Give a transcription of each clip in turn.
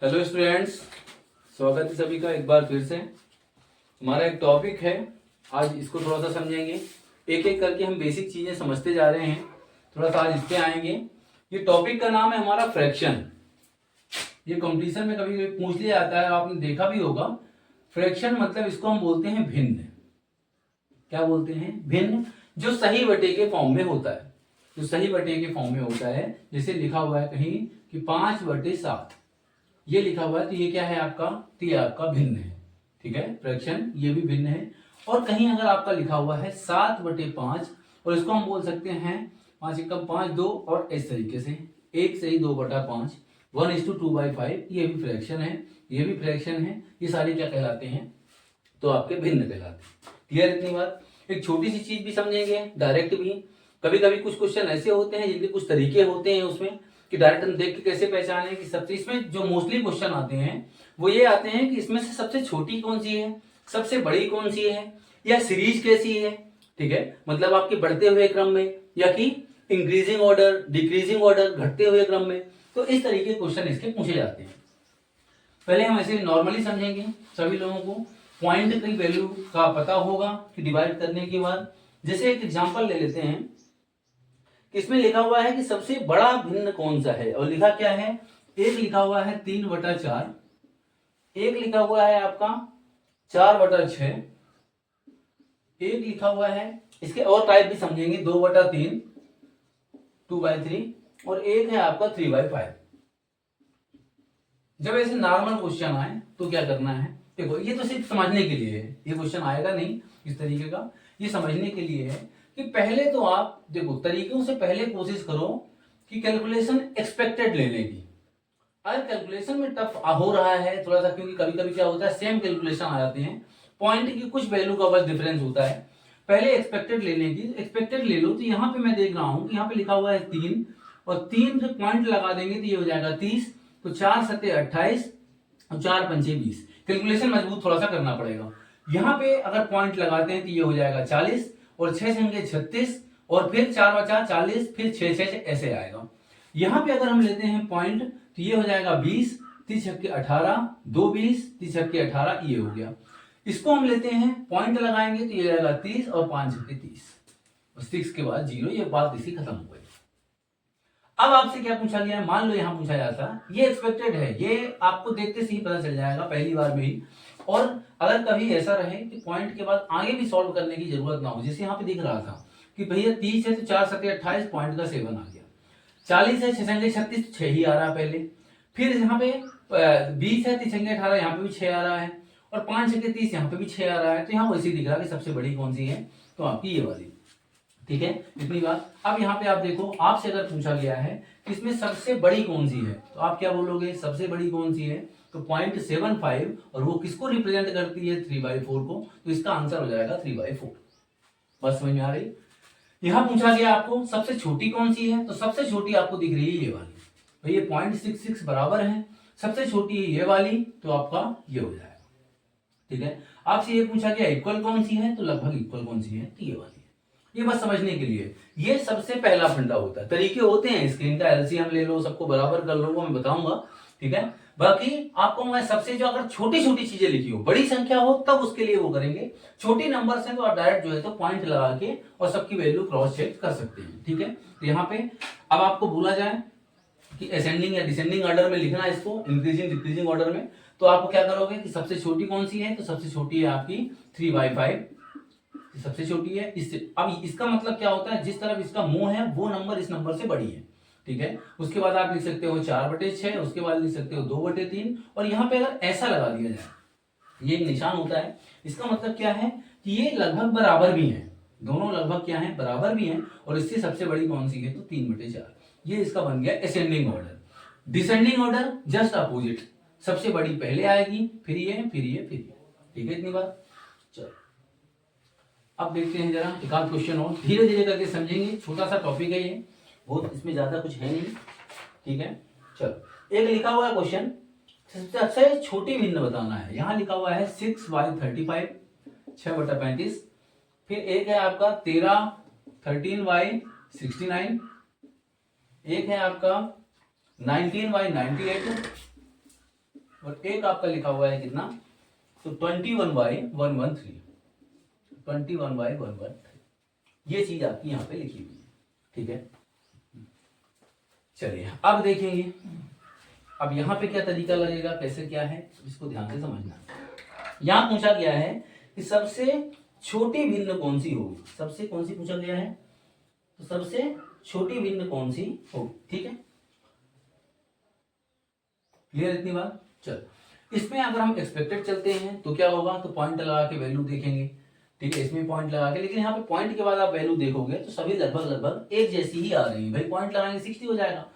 Hello students, स्वागत है सभी का एक बार फिर से। हमारा एक टॉपिक है, आज इसको थोड़ा सा समझेंगे। एक एक करके हम बेसिक चीजें समझते जा रहे हैं, थोड़ा सा आज इस पे आएंगे। ये टॉपिक का नाम है हमारा फ्रैक्शन। ये कंपटीशन में कभी कभी पूछ लिया जाता है, आपने देखा भी होगा। फ्रैक्शन मतलब इसको हम बोलते हैं भिन्न। क्या बोलते हैं? भिन्न। जो सही बटे के फॉर्म में होता है, जो सही बटे के फॉर्म में होता है। जैसे लिखा हुआ है कहीं कि 5/7, ये लिखा हुआ है तो ये क्या है आपका? तो ये आपका भिन्न है। ठीक है, फ्रैक्शन ये भी भिन्न है। और कहीं अगर आपका लिखा हुआ है 7/5, और इसको हम बोल सकते हैं 5×5 2, और इस तरीके से 1/2/5, 1:2/5, ये भी फ्रैक्शन है, ये भी फ्रैक्शन है। ये सारे क्या कहलाते हैं? तो आपके भिन्न कहलाते हैं। क्लियर इतनी बात? एक छोटी सी चीज भी समझेंगे, डायरेक्ट भी। कभी कभी कुछ क्वेश्चन ऐसे होते हैं जिनके कुछ तरीके होते हैं उसमें, कि डायरेक्ट हम देख के कैसे पहचाने कि सबसे, इसमें जो मोस्टली क्वेश्चन आते हैं वो ये आते हैं कि इसमें से सबसे छोटी कौन सी है, सबसे बड़ी कौन सी है, या सीरीज कैसी है। ठीक है, मतलब आपके बढ़ते हुए क्रम में, या कि इंक्रीजिंग ऑर्डर, डिक्रीजिंग ऑर्डर, घटते हुए क्रम में। तो इस तरीके क्वेश्चन इसके पूछे जाते हैं। पहले हम ऐसे नॉर्मली समझेंगे। सभी लोगों को पॉइंट की वैल्यू का पता होगा कि डिवाइड करने के बाद। जैसे एक एग्जांपल ले लेते हैं, इसमें लिखा हुआ है कि सबसे बड़ा भिन्न कौन सा है, और लिखा क्या है? एक लिखा हुआ है 3/4, एक लिखा हुआ है आपका 4/6, एक लिखा हुआ है, इसके और टाइप भी समझेंगे, 2/3, 2/3, और एक है आपका 3/5। जब ऐसे नॉर्मल क्वेश्चन आए तो क्या करना है? देखो, ये तो सिर्फ समझने के लिए है, ये क्वेश्चन आएगा नहीं इस तरीके का, ये समझने के लिए है कि पहले तो आप देखो तरीकों से पहले कोशिश करो कि कैलकुलेशन एक्सपेक्टेड लेने की। अगर कैलकुलेशन में टफ हो रहा है थोड़ा सा, क्योंकि कभी कभी क्या होता है सेम कैलकुलेशन आ जाते हैं, पॉइंट की कुछ वैल्यू का बस डिफरेंस होता है, पहले एक्सपेक्टेड लेने की। एक्सपेक्टेड ले लो, तो यहाँ पे मैं देख रहा हूँ कि यहाँ पे लिखा हुआ है 3, और 3 से पॉइंट लगा देंगे तो ये हो जाएगा 30, तो 4×7 = 28, और 4×5 = 20। कैलकुलेशन मजबूत थोड़ा सा करना पड़ेगा। यहाँ पे अगर पॉइंट लगाते हैं तो ये हो जाएगा 40, और 6×6 = 36, और फिर 4×4 = 40, फिर 6×6 ऐसे आएगा। यहाँ पे अगर हम लेते हैं पॉइंट तो ये हो जाएगा 20, 30×18, 2×20, 30×18, ये हो गया। इसको हम लेते हैं पॉइंट लगाएंगे तो ये जाएगा 30, और 5×30, 6 के बाद 0, ये बात इसी खत्म हो गई। अब आपसे क्या पूछा गया है? मान लो यहां पूछा जाता, ये एक्सपेक्टेड है, ये आपको देखते से ही पता चल जाएगा पहली बार में ही। और अगर कभी ऐसा रहे कि पॉइंट के बाद आगे भी सॉल्व करने की जरूरत ना हो, जैसे यहाँ पे दिख रहा था कि भैया 30 है तो 4×7 = 28, पॉइंट का 7 आ गया। 40 है 6×36, 6 ही आ रहा पहले। फिर यहाँ पे 20 है 30×18, यहाँ पे भी 6 आ रहा है, और 5×30 यहाँ पे भी 6 आ रहा है। तो यहाँ वैसे दिख रहा है कि सबसे बड़ी कौन सी है, तो आपकी ये वाली। ठीक है, इतनी बात। अब यहाँ पे आप देखो, आपसे अगर पूछा गया है कि इसमें सबसे बड़ी कौन सी है, तो आप क्या बोलोगे? सबसे बड़ी कौन सी है? तो 0.75, और वो किसको रिप्रेजेंट करती है? 3/4 को। तो इसका आंसर हो जाएगा 3/4। बस समझ में आ रही? यहां पूछा गया आपको सबसे छोटी कौन सी है, तो सबसे छोटी आपको दिख रही है ये वाली, भाई ये 0.66 बराबर है, सबसे छोटी है ये वाली, तो आपका ये हो जाएगा। ठीक है, आपसे ये पूछा गया इक्वल कौन सी है, तो लगभग इक्वल कौन सी है, तो ये वाली है। ये बस समझने के लिए, ये सबसे पहला फंडा होता है। तरीके होते हैं इसके, इनका एलसीएम ले लो, सबको बराबर कर लो, वो मैं बताऊंगा। ठीक है, बाकी आपको मैं सबसे, जो अगर छोटी छोटी चीजें लिखी हो, बड़ी संख्या हो तब उसके लिए वो करेंगे। छोटी नंबर से तो आप डायरेक्ट जो है तो पॉइंट लगा के और सबकी वैल्यू क्रॉस चेक कर सकते हैं। ठीक है, तो यहाँ पे अब आपको बोला जाए कि असेंडिंग या डिसेंडिंग ऑर्डर में लिखना है इसको, इंक्रीजिंग डिक्रीजिंग ऑर्डर में, तो आपको क्या करोगे कि सबसे छोटी कौन सी है, तो सबसे छोटी है आपकी 3/5, सबसे छोटी है। इससे अब इसका मतलब क्या होता है, जिस तरफ इसका मुंह है वो नंबर इस नंबर से बड़ी है। ठीक है, उसके बाद आप लिख सकते हो 4/6, उसके बाद लिख सकते हो 2/3, और यहाँ पे अगर ऐसा लगा दिया जाए, ये एक निशान होता है, इसका मतलब क्या है कि ये लगभग बराबर भी है, दोनों लगभग क्या है, बराबर भी हैं। और इससे सबसे बड़ी कौन सी है, तो 3/4। ये इसका बन गया ascending order. Descending order just opposite, सबसे बड़ी पहले आएगी, फिर ये, फिर ये, फिर ये। ठीक है, इतनी बात। चलो अब देखते हैं जरा एक आध क्वेश्चन और, धीरे धीरे करके समझेंगे, छोटा सा टॉपिक है ये, बहुत इसमें ज्यादा कुछ है नहीं। ठीक है, चलो एक लिखा हुआ है क्वेश्चन, सबसे छोटी भिन्न बताना है। यहाँ लिखा हुआ है 6/35, 6/35। फिर एक है आपका 13 एक है आपका 19/98, और एक आपका लिखा हुआ है कितना, तो 21/113, 21/113, ये चीज आपकी यहाँ पे लिखी हुई है, ठीक है। चलिए अब देखेंगे, अब यहाँ पे क्या तरीका लगेगा, कैसे क्या है, इसको ध्यान से समझना। यहाँ पूछा गया है कि सबसे छोटी भिन्न कौन सी होगी, सबसे कौन सी पूछा गया है, तो सबसे छोटी भिन्न कौन सी होगी, ठीक है। क्लियर इतनी बात। चल इसमें अगर हम एक्सपेक्टेड चलते हैं तो क्या होगा, तो पॉइंट लगा के वैल्यू देखेंगे, ठीक है, इसमें पॉइंट लगा के, लेकिन यहाँ पे पॉइंट के बाद आप वैल्यू देखोगे तो सभी लगभग एक जैसी ही आ रही है। भाई पॉइंट लगाएंगे 60 हो जाएगा,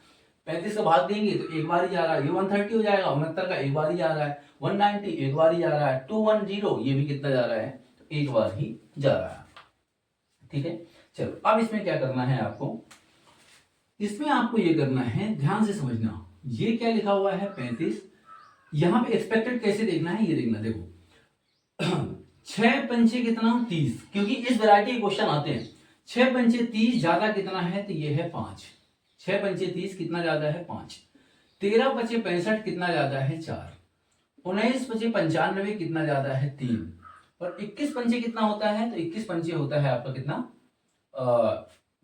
35 का भाग देंगे तो एक बार ही जा रहा है, ये 130 हो जाएगा, 69 का एक बार ही जा रहा है, 190 एक बार ही जा रहा है, 210 ये भी कितना जा रहा है, तो एक बार ही जा रहा है, ठीक है। चलो अब इसमें क्या करना है आपको, इसमें आपको ये करना है, ध्यान से समझना, ये क्या लिखा हुआ है 35, यहां पे एक्सपेक्टेड कैसे देखना है, ये देखना, देखो 6 पंचे कितना 30, क्योंकि इस वैरायटी के क्वेश्चन आते हैं, 6 पंचे 30 ज्यादा कितना है, तो ये है 5, 6 पंचे 30 कितना ज्यादा है 5, 13 पचे 65 कितना ज्यादा है 4, 19 पचे 95 कितना ज्यादा है 3, और 21 पंचे कितना होता है, तो 21 पंचे होता है आपका कितना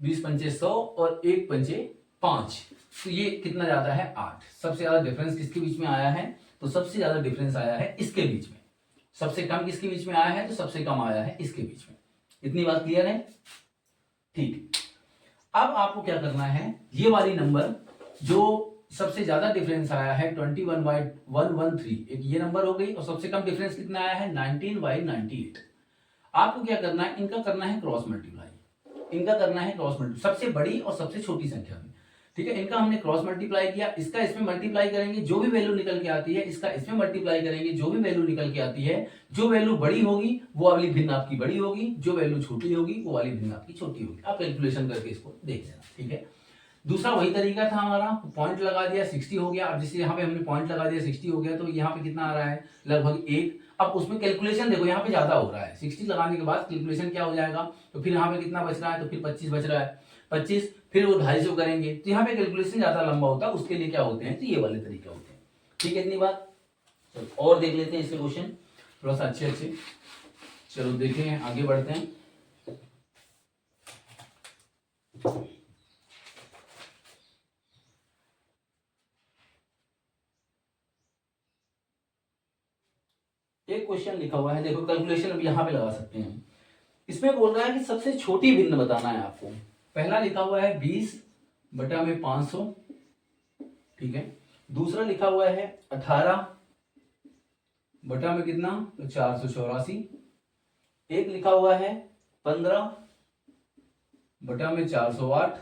20 पंचे 100 और 1 पंचे 5, तो ये कितना ज्यादा है 8। सबसे ज्यादा डिफरेंस किसके बीच में आया है, तो सबसे ज्यादा डिफरेंस आया है इसके बीच में, सबसे कम किसके बीच में आया है, तो सबसे कम आया है इसके बीच में। इतनी बात क्लियर है, ठीक। अब आपको क्या करना है, ये वाली नंबर जो सबसे ज्यादा डिफरेंस आया है 21/113, एक ये नंबर हो गई, और सबसे कम डिफरेंस कितना आया है 19/98, आपको क्या करना है, इनका करना है क्रॉस मल्टीप्लाई, इनका करना है क्रॉस मल्टीप्लाई, सबसे बड़ी और सबसे छोटी संख्या में, ठीक है। इनका हमने क्रॉस मल्टीप्लाई किया, इसका इसमें मल्टीप्लाई करेंगे, जो भी वैल्यू निकल के आती है, इसका इसमें मल्टीप्लाई करेंगे, जो भी वैल्यू निकल के आती है, जो वैल्यू बड़ी होगी वो वाली भिन्न आपकी बड़ी होगी, जो वैल्यू छोटी होगी वो वाली भिन्न आपकी छोटी होगी। आप कैलकुलेशन करके इसको देख लेना, ठीक है। दूसरा वही तरीका था हमारा, पॉइंट लगा दिया 60 हो गया, अब जैसे यहाँ पे हमने पॉइंट लगा दिया 60 हो गया, तो यहाँ पे कितना आ रहा है लगभग 1। अब उसमें कैलकुलेशन देखो यहाँ पे ज्यादा हो रहा है, 60 लगाने के बाद कैलकुलेशन क्या हो जाएगा, तो फिर यहाँ पे कितना बच रहा है, तो फिर 25 बच रहा है, 25 फिर वो 250 करेंगे, तो यहाँ पे कैलकुलेशन ज्यादा लंबा होता है, उसके लिए क्या होते हैं, तो ये वाले तरीके होते हैं, ठीक है। इतनी बात। चलो और देख लेते हैं इसके क्वेश्चन थोड़ा सा अच्छे। चलो देखें, आगे बढ़ते हैं। एक क्वेश्चन लिखा हुआ है, देखो कैलकुलेशन अब यहाँ पे लगा सकते हैं। इसमें बोल रहा है कि सबसे छोटी भिन्न बताना है आपको। पहला लिखा हुआ है 20/500, ठीक है। दूसरा लिखा हुआ है 18 बटा में कितना, तो 484। एक लिखा हुआ है 15 बटा में 408,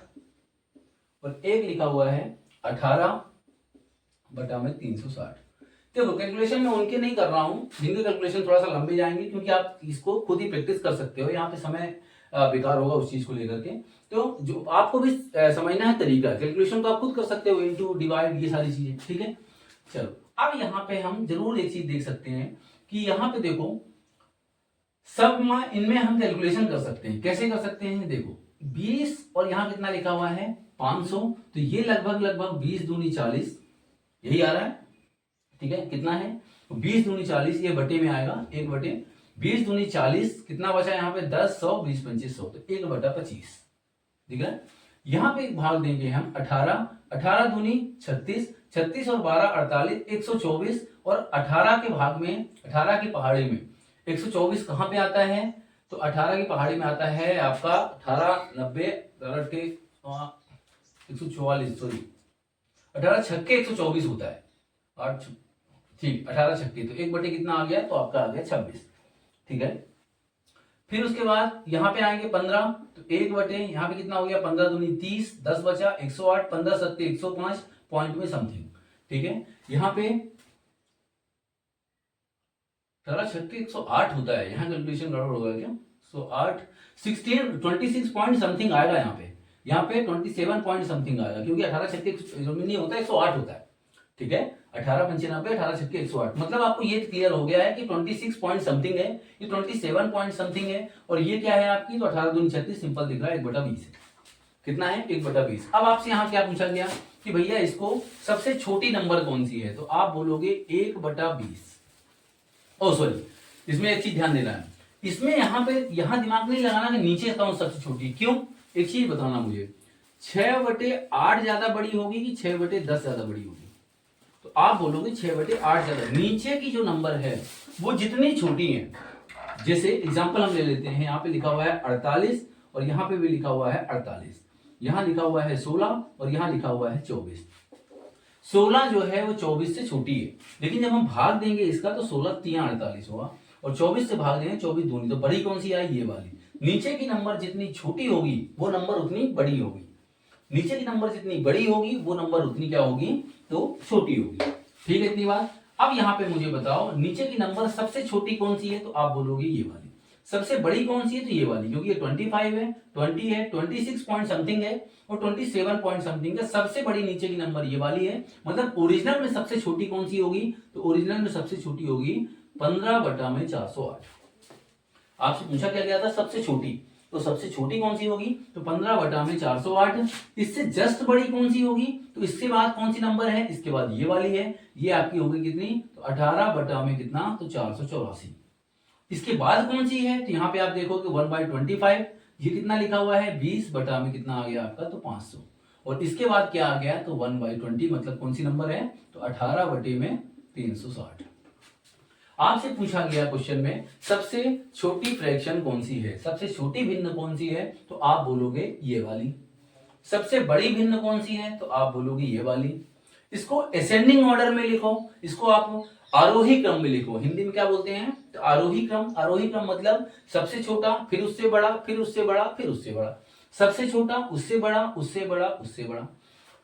और एक लिखा हुआ है 18 बटा में 360। देखो कैलकुलेशन में उनके नहीं कर रहा हूं, जिनके कैलकुलेशन थोड़ा सा लंबे जाएंगे, क्योंकि आप इसको खुद ही प्रैक्टिस कर सकते हो, यहाँ पे समय बेकार होगा उस चीज को लेकर के। तो जो आपको भी समझना है तरीका, कैलकुलेशन तो आप खुद कर सकते हो, इनटू डिवाइड ये सारी चीजें, ठीक है। चलो अब यहाँ पे हम जरूर एक चीज देख सकते हैं कि यहाँ पे देखो सब इनमें हम कैलकुलेशन कर सकते हैं। कैसे कर सकते हैं, देखो 20 और यहाँ कितना लिखा हुआ है 500, तो ये लगभग 20 दूनी 40 यही आ रहा है, ठीक है। कितना है 20 दूनी 40, ये बटे में आएगा 1/20 दूनी 40, कितना बचा यहाँ पे 10 100 20 25 100, तो 1/25 दिख रहा है। यहाँ पे एक भाग देंगे हम 18 दूनी 36, 36 और 12 48, 124, और 18 के भाग में 18 की पहाड़ी में 124 कहाँ पे आता है, तो 18 की पहाड़ी में आता है आपका 18 90 के 144, सॉरी 18 छक्के 124 होता है, 8 ठीक 18 छक्के, तो 1/, कितना आ गया, तो आपका आ गया 26, ठीक है। फिर उसके बाद यहाँ पे आएंगे 15, तो 1/, यहाँ पे कितना हो गया 15 दूनी 30, 10 बचा 108, 15 सत्ते 105 पॉइंट में समथिंग, ठीक है। यहाँ पे 18 छक्के 108 होता है, यहाँ कैलकुलेशन गड़बड़ होगा क्या, 108 26 पॉइंट समथिंग आएगा, यहाँ पे 27 पॉइंट समथिंग आएगा, क्योंकि 18 छक्के नहीं होता 108 होता है, ठीक है। 18 95 18 छक्के 108, मतलब आपको ये क्लियर हो गया है कि 26 पॉइंट समथिंग है, ये 27 पॉइंट समथिंग है, और ये क्या है आपकी, तो 18 दूनी 36 सिंपल दिख रहा है 1/20 है, कितना है 1/20। अब आपसे यहाँ क्या पूछा गया कि भैया इसको सबसे छोटी नंबर कौन सी है, तो आप बोलोगे 1/20। ओ सॉरी, इसमें एक चीज ध्यान देना है, इसमें यहां दिमाग नहीं लगाना कि नीचे कौन सबसे छोटी, क्यों, एक चीज बताना मुझे, 6/8 ज्यादा बड़ी होगी कि 6/10 ज्यादा बड़ी होगी, तो आप बोलोगे 6/8 ज्यादा। नीचे की जो नंबर है वो जितनी छोटी है, जैसे एग्जांपल हम ले लेते हैं, यहाँ पे लिखा हुआ है 48 और यहाँ पे भी लिखा हुआ है 48, यहाँ लिखा हुआ है 16 और यहाँ लिखा हुआ है 24। 16 जो है वो 24 से छोटी है, लेकिन जब हम भाग देंगे इसका तो 16 3 48 होगा और 24 से भाग देंगे 24 दूनी, तो बड़ी कौन सी आई, ये वाली। नीचे की नंबर जितनी छोटी होगी वो नंबर उतनी बड़ी होगी, नीचे की नंबर जितनी बड़ी होगी वो नंबर उतनी क्या होगी, तो छोटी होगी। ठीक है इतनी बात। अब यहाँ पे मुझे बताओ नीचे की नंबर सबसे छोटी कौन सी है, तो आप बोलोगे ये वाली। सबसे बड़ी कौन सी है, तो ये वाली, क्योंकि ये 25 है, 20 है, 26 पॉइंट समथिंग है और 27 पॉइंट समथिंग है। सबसे बड़ी नीचे की नंबर ये वाली है, मतलब ओरिजिनल में सबसे छोटी कौन सी होगी, तो ओरिजिनल में सबसे छोटी होगी 15/408। आपसे पूछा क्या गया था, सबसे छोटी, तो सबसे छोटी कौन सी होगी, तो 15/408। इससे जस्ट बड़ी कौन सी होगी, तो इसके बाद कौन सी नंबर है, इसके बाद ये वाली है, ये आपकी होगी कितनी, तो 18/कितना, तो 484। इसके बाद कौन सी है, तो यहाँ पे आप देखोगे 1/25, ये कितना लिखा हुआ है, 20 में कितना आ गया आपका, तो 500। और इसके बाद क्या आ गया, तो 1/20, मतलब कौन सी नंबर है, तो 18/360। आपसे पूछा गया क्वेश्चन में सबसे छोटी फ्रैक्शन कौन सी है, सबसे छोटी भिन्न कौन सी है, तो आप बोलोगे ये वाली। सबसे बड़ी भिन्न कौन सी है, तो आप बोलोगे ये वाली। इसको असेंडिंग ऑर्डर में लिखो, इसको आप आरोही क्रम में लिखो, हिंदी में क्या बोलते हैं, तो आरोही क्रम। आरोही क्रम मतलब सबसे छोटा, फिर उससे बड़ा, फिर उससे बड़ा, फिर उससे बड़ा, सबसे छोटा, उससे बड़ा, उससे बड़ा, उससे बड़ा।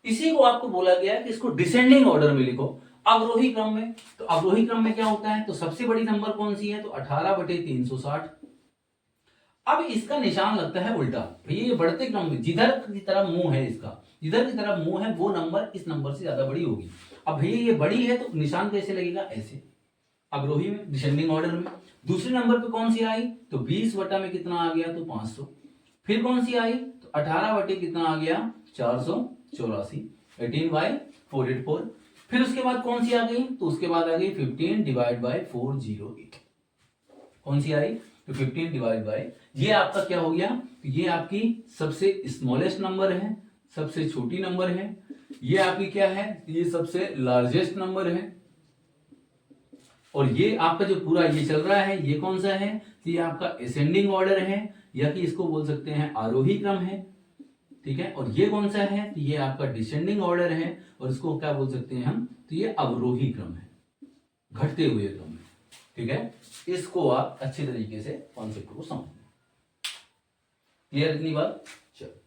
इसी को आपको बोला गया है कि इसको डिसेंडिंग ऑर्डर में लिखो, अवरोही क्रम में। तो अवरोही क्रम में क्या होता है, तो सबसे बड़ी नंबर कौन सी है, तो 18/360। अब इसका निशान लगता है उल्टा, भैया ये बढ़ते क्रम में जिधर की तरफ मुंह है, इसका जिधर की तरफ मुंह है वो नंबर इस नंबर से ज्यादा बड़ी होगी। अब भैया ये बड़ी है तो निशान कैसे लगेगा, ऐसे, अवरोही में, डिसेंडिंग ऑर्डर में। दूसरे नंबर पे कौन सी आई, तो 20 में कितना आ गया, तो 500। फिर कौन सी आई, तो 18 कितना आ गया, 484, 18/484। फिर उसके बाद कौन सी आ गई, तो उसके बाद आ गई 15/408। कौन सी आई, तो 15 ये आपका क्या हो गया, तो ये आपकी सबसे स्मॉलेस्ट नंबर है, सबसे छोटी नंबर है। ये आपकी क्या है, ये सबसे लार्जेस्ट नंबर है। और ये आपका जो पूरा ये चल रहा है, ये कौन सा है, तो ये आपका असेंडिंग ऑर्डर है, या कि इसको बोल सकते हैं आरोही क्रम है। ठीक है, और ये कौन सा है, तो ये आपका डिसेंडिंग ऑर्डर है, और इसको क्या बोल सकते हैं हम, तो ये अवरोही क्रम है, घटते हुए क्रम है। ठीक है, इसको आप अच्छे तरीके से कॉन्सेप्ट को समझ। क्लियर इतनी बात, चलो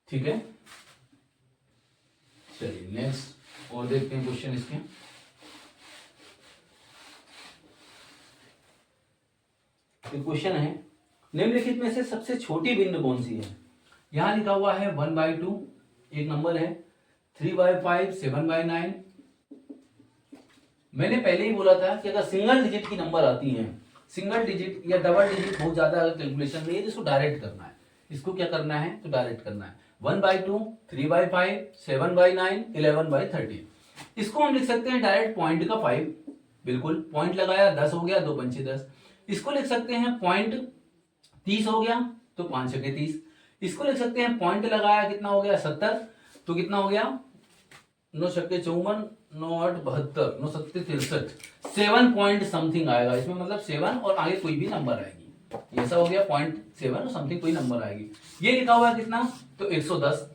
ठीक है। चलिए नेक्स्ट और देखते हैं क्वेश्चन इसके। क्वेश्चन है निम्नलिखित में से सबसे छोटी भिन्न कौन सी है। यहां लिखा हुआ है 1/2, एक नंबर है 3/5, 7/9। मैंने पहले ही बोला था कि अगर सिंगल डिजिट की नंबर आती है, सिंगल डिजिट या डबल डिजिट बहुत ज्यादा कैलकुलेशन नहीं है, इसको डायरेक्ट करना है। इसको क्या करना है, तो डायरेक्ट करना है। 1/2, 3/5, 7/9, 11/13। इसको हम लिख सकते हैं डायरेक्ट पॉइंट का 5, बिल्कुल पॉइंट लगाया 10 हो गया, 2 पंचे 10। इसको लिख सकते हैं पॉइंट 30 हो गया, तो 5 छके 30। इसको लिख सकते हैं पॉइंट लगाया कितना हो गया 70, तो कितना हो गया 9 छके 54, 9 8 72, 9 7 63, 7 पॉइंट समथिंग आएगा इसमें, मतलब 7 और आगे कोई भी नंबर आएगी। ऐसा हो गया 0.7 और समथिंग कोई नंबर आएगी। ये लिखा हुआ है कितना, तो 110।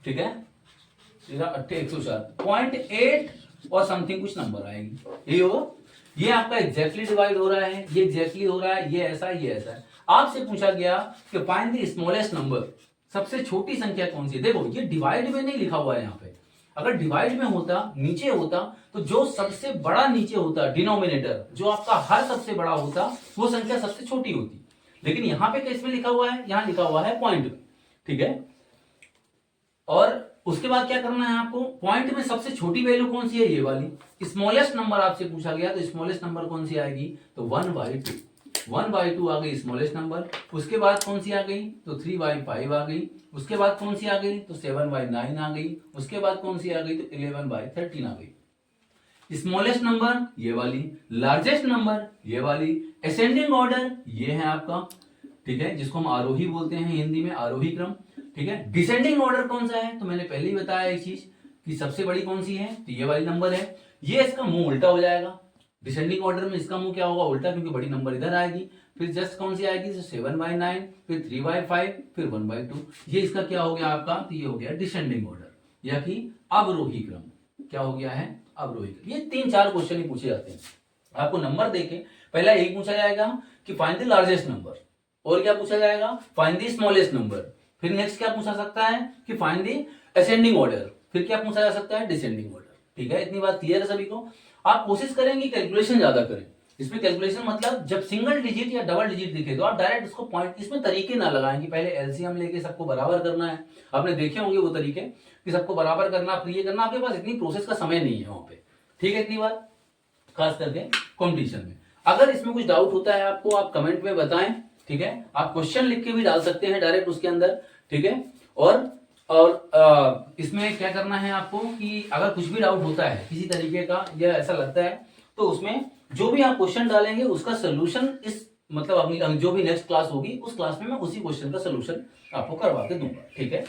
ठीक है, 104, 0.8 और समथिंग कुछ नंबर आएगी, यही होगा। ये आपका एग्जैक्टली डिवाइड हो रहा है, ये एग्जैक्टली हो रहा है, ये ऐसा है, ये ऐसा है। आपसे पूछा गया कि फाइंड द स्मॉलेस्ट नंबर, सबसे छोटी संख्या कौन सी है। देखो ये डिवाइड में नहीं लिखा हुआ है यहाँ पे, अगर डिवाइड में होता, नीचे होता, तो जो सबसे बड़ा नीचे होता डिनोमिनेटर, जो आपका हर सबसे बड़ा होता, वो संख्या सबसे छोटी होती। लेकिन यहाँ पे किसमें लिखा हुआ है, यहाँ लिखा हुआ है पॉइंट में। ठीक है, और उसके बाद क्या करना है आपको, पॉइंट में सबसे छोटी वैल्यू कौन सी है, ये वाली। स्मॉलेस्ट नंबर आपसे पूछा गया, तो स्मॉलेस्ट नंबर कौन सी आएगी, तो 1/2। 1/2 आ गई स्मॉलेस्ट नंबर, उसके बाद कौन सी आ गई तो 3/5 आ गई, उसके बाद कौन सी आ गई तो 7/9 आ गई, उसके बाद कौन सी आ गई तो 11/13 आ गई। स्मॉलेस्ट नंबर ये वाली, लार्जेस्ट नंबर ये वाली, असेंडिंग ऑर्डर ये है आपका, ठीक है, जिसको हम आरोही बोलते हैं हिंदी में, आरोही क्रम, ठीक है। डिसेंडिंग ऑर्डर कौन सा है तो मैंने पहले ही बताया एक चीज कि सबसे बड़ी कौन सी है तो ये वाली नंबर है, ये इसका मुंह उल्टा हो जाएगा, डिसेंडिंग ऑर्डर में इसका मुंह क्या होगा उल्टा, क्योंकि बड़ी नंबर इधर आएगी, फिर जस्ट कौन सी आएगी 7/9, फिर 3/5, फिर 1/2, ये इसका क्या हो गया आपका तो ये हो गया डिसेंडिंग ऑर्डर या कि अवरोही क्रम, क्या हो गया है अवरोही क्रम। ये 3-4 क्वेश्चन ही पूछे जाते हैं आपको नंबर देके। पहला एक पूछा जाएगा कि फाइंड द लार्जेस्ट नंबर, और क्या पूछा जाएगा फाइंड द स्मॉलेस्ट नंबर, फिर नेक्स्ट क्या पूछा सकता है कि फाइंड द असेंडिंग ऑर्डर, फिर क्या पूछा जा सकता है डिसेंडिंग ऑर्डर, ठीक है। इतनी बात क्लियर है सभी को। आप कोशिश करेंगे कैलकुलेशन ज्यादा करें, इसमें कैलकुलेशन मतलब जब सिंगल डिजिट या डबल डिजिट दिखे तो आप डायरेक्ट उसको पॉइंट, इसमें तरीके ना लगाएं कि पहले एलसीएम लेके सबको बराबर करना है, आपने देखे होंगे वो तरीके कि सबको बराबर करना, फिर ये करना, आपके पास इतनी प्रोसेस का समय नहीं है वहां पे, ठीक है। इतनी बात खास करके कॉम्पिटिशन में। अगर इसमें कुछ डाउट होता है आपको आप कमेंट में बताएं, ठीक है। आप क्वेश्चन लिख के भी डाल सकते हैं डायरेक्ट उसके अंदर, ठीक है। और इसमें क्या करना है आपको कि अगर कुछ भी डाउट होता है किसी तरीके का या ऐसा लगता है तो उसमें जो भी आप क्वेश्चन डालेंगे उसका सोल्यूशन इस मतलब अपनी जो भी नेक्स्ट क्लास होगी उस क्लास में मैं उसी क्वेश्चन का सोल्यूशन आपको करवा के दूंगा, ठीक है।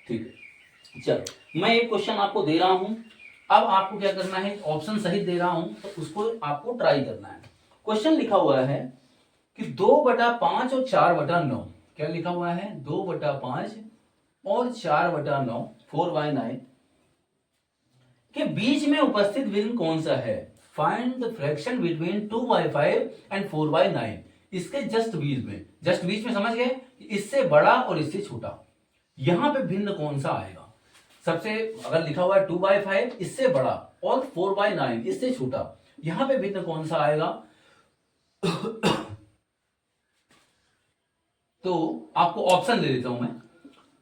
ठीक है, चलो मैं एक क्वेश्चन आपको दे रहा हूं, अब आपको क्या करना है ऑप्शन सहित दे रहा हूं तो उसको आपको ट्राई करना है। क्वेश्चन लिखा हुआ है कि 2/5 और 4/9, क्या लिखा हुआ है 2/5 और 4/9 4/9 के बीच में उपस्थित भिन्न कौन सा है, find the fraction between 2/5 and 4/9। इसके जस्ट बीच में समझ गए, इससे बड़ा और इससे छोटा, यहां पे भिन्न कौन सा आएगा। सबसे अगर लिखा हुआ है 2/5 इससे बड़ा और 4/9 इससे छोटा, यहां पे भिन्न कौन सा आएगा तो आपको ऑप्शन दे देता हूं मैं,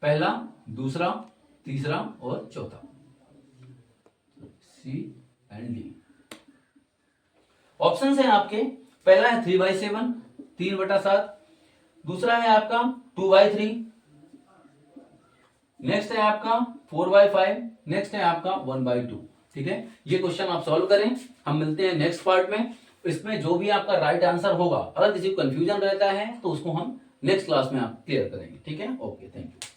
पहला, दूसरा, तीसरा और चौथा, सी एंड डी। ऑप्शन है आपके, पहला है 3/7 3/7, दूसरा है आपका 2/3, नेक्स्ट है आपका 4/5, नेक्स्ट है आपका 1/2, ठीक है। ये क्वेश्चन आप सॉल्व करें, हम मिलते हैं नेक्स्ट पार्ट में। इसमें जो भी आपका राइट आंसर होगा, अगर किसी को कंफ्यूजन रहता है तो उसको हम नेक्स्ट क्लास में आप क्लियर करेंगे, ठीक है। Okay, thank you.